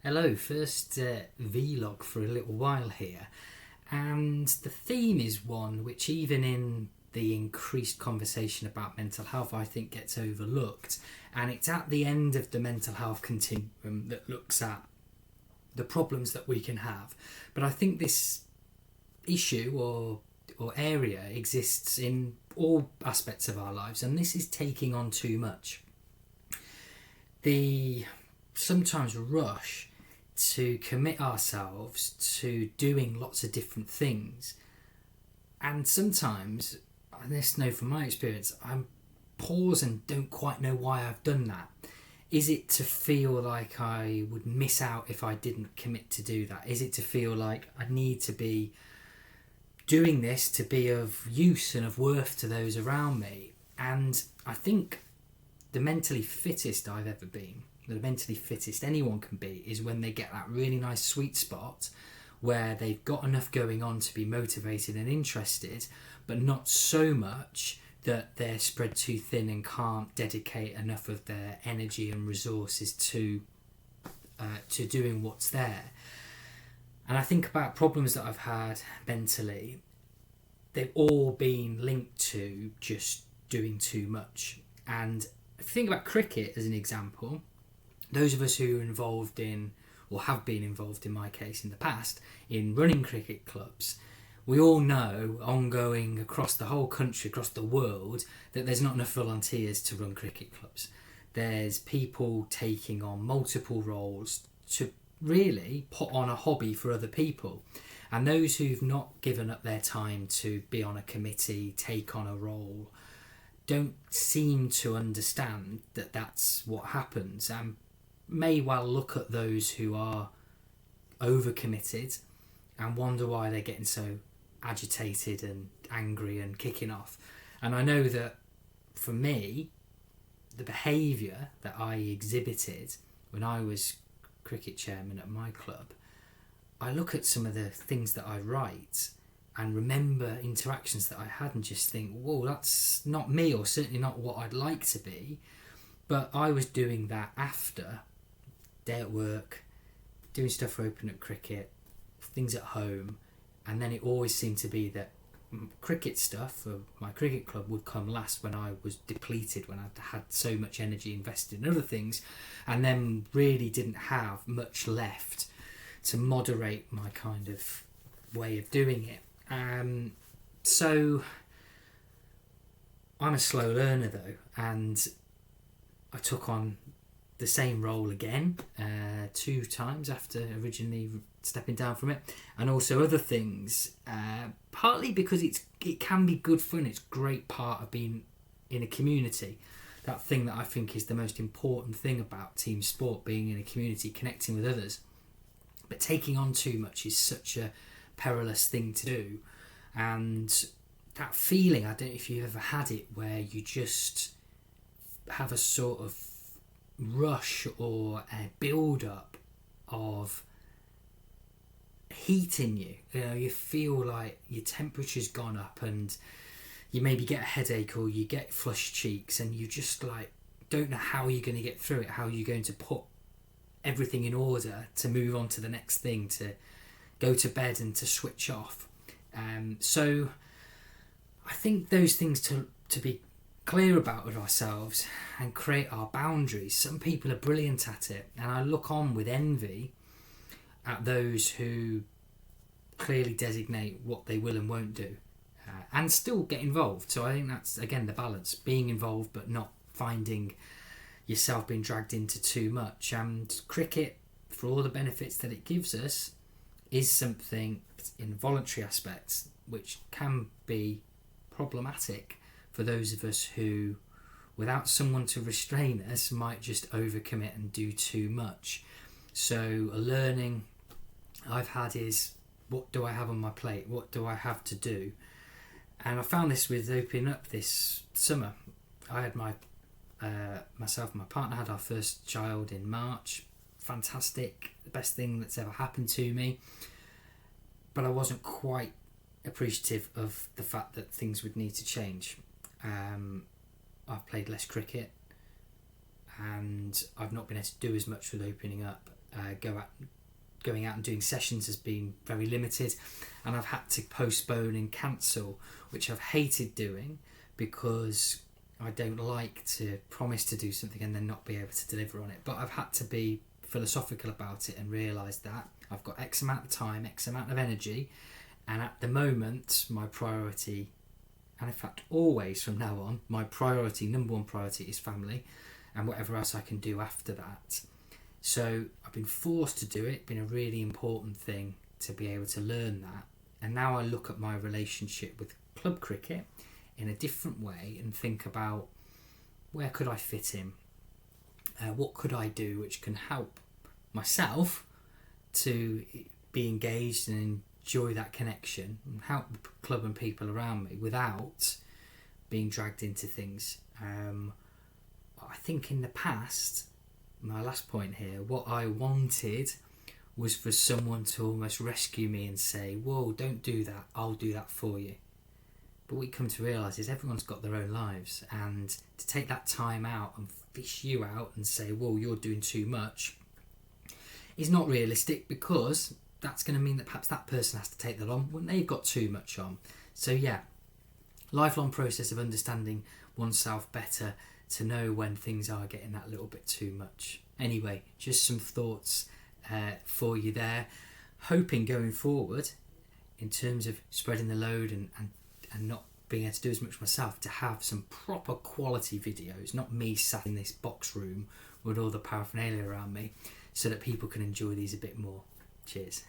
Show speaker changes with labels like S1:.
S1: Hello, first vlog for a little while here, and the theme is one which, even in the increased conversation about mental health, I think gets overlooked, and it's at the end of the mental health continuum that looks at the problems that we can have. But I think this issue or area exists in all aspects of our lives, and this is taking on too much. The sometimes rush to commit ourselves to doing lots of different things, and sometimes, and this know from my experience, I'm pause and don't quite know why I've done that. Is it to feel like I would miss out if I didn't commit to do that? Is it to feel like I need to be doing this to be of use and of worth to those around me? And I think the mentally fittest I've ever been, the mentally fittest anyone can be, is when they get that really nice sweet spot where they've got enough going on to be motivated and interested, but not so much that they're spread too thin and can't dedicate enough of their energy and resources to doing what's there. And I think about problems that I've had mentally, they've all been linked to just doing too much. And if you think about cricket as an example, those of us who are involved in, or have been involved in my case in the past, in running cricket clubs, we all know, ongoing across the whole country, across the world, that there's not enough volunteers to run cricket clubs. There's people taking on multiple roles to really put on a hobby for other people. And those who've not given up their time to be on a committee, take on a role, don't seem to understand that that's what happens, and may well look at those who are overcommitted and wonder why they're getting so agitated and angry and kicking off. And I know that for me, the behaviour that I exhibited when I was cricket chairman at my club, I look at some of the things that I write and remember interactions that I had and just think, whoa, that's not me, or certainly not what I'd like to be. But I was doing that after day at work, doing stuff for Open Up Cricket, things at home, and then it always seemed to be that cricket stuff for my cricket club would come last when I was depleted, when I'd had so much energy invested in other things, and then really didn't have much left to moderate my kind of way of doing it. So I'm a slow learner though, and I took on the same role again 2 times after originally stepping down from it, and also other things, partly because it can be good fun. It's a great part of being in a community, that thing that I think is the most important thing about team sport, being in a community, connecting with others. But taking on too much is such a perilous thing to do, and that feeling, I don't know if you've ever had it, where you just have a sort of rush or a build up of heat in you. You know, you feel like your temperature's gone up and you maybe get a headache or you get flushed cheeks, and you just like don't know how you're going to get through it, how you're going to put everything in order to move on to the next thing, to go to bed and to switch off. So I think those things to be clear about with ourselves and create our boundaries. Some people are brilliant at it, and I look on with envy at those who clearly designate what they will and won't do, and still get involved. So I think that's again the balance, being involved but not finding yourself being dragged into too much. And cricket, for all the benefits that it gives us, is something in voluntary aspects which can be problematic for those of us who, without someone to restrain us, might just overcommit and do too much. So a learning I've had is, what do I have on my plate? What do I have to do? And I found this with Opening Up this summer. I had myself and my partner had our first child in March. Fantastic, the best thing that's ever happened to me. But I wasn't quite appreciative of the fact that things would need to change. I've played less cricket, and I've not been able to do as much with Opening Up, going out and doing sessions has been very limited, and I've had to postpone and cancel, which I've hated doing because I don't like to promise to do something and then not be able to deliver on it. But I've had to be philosophical about it and realise that I've got X amount of time, X amount of energy, and at the moment my priority, and in fact always from now on, my priority, number one priority, is family, and whatever else I can do after that. So I've been forced to do it, been a really important thing to be able to learn that. And now I look at my relationship with club cricket in a different way and think about where could I fit in? What could I do which can help myself to be engaged and enjoy that connection and help the club and people around me without being dragged into things. I think in the past, my last point here, what I wanted was for someone to almost rescue me and say, whoa, don't do that, I'll do that for you. But what we come to realise is everyone's got their own lives, and to take that time out and fish you out and say, whoa, you're doing too much, is not realistic, because that's going to mean that perhaps that person has to take that on when they've got too much on. So yeah, lifelong process of understanding oneself better to know when things are getting that little bit too much. Anyway, just some thoughts for you there. Hoping going forward, in terms of spreading the load and not being able to do as much myself, to have some proper quality videos, not me sat in this box room with all the paraphernalia around me, so that people can enjoy these a bit more. Cheers.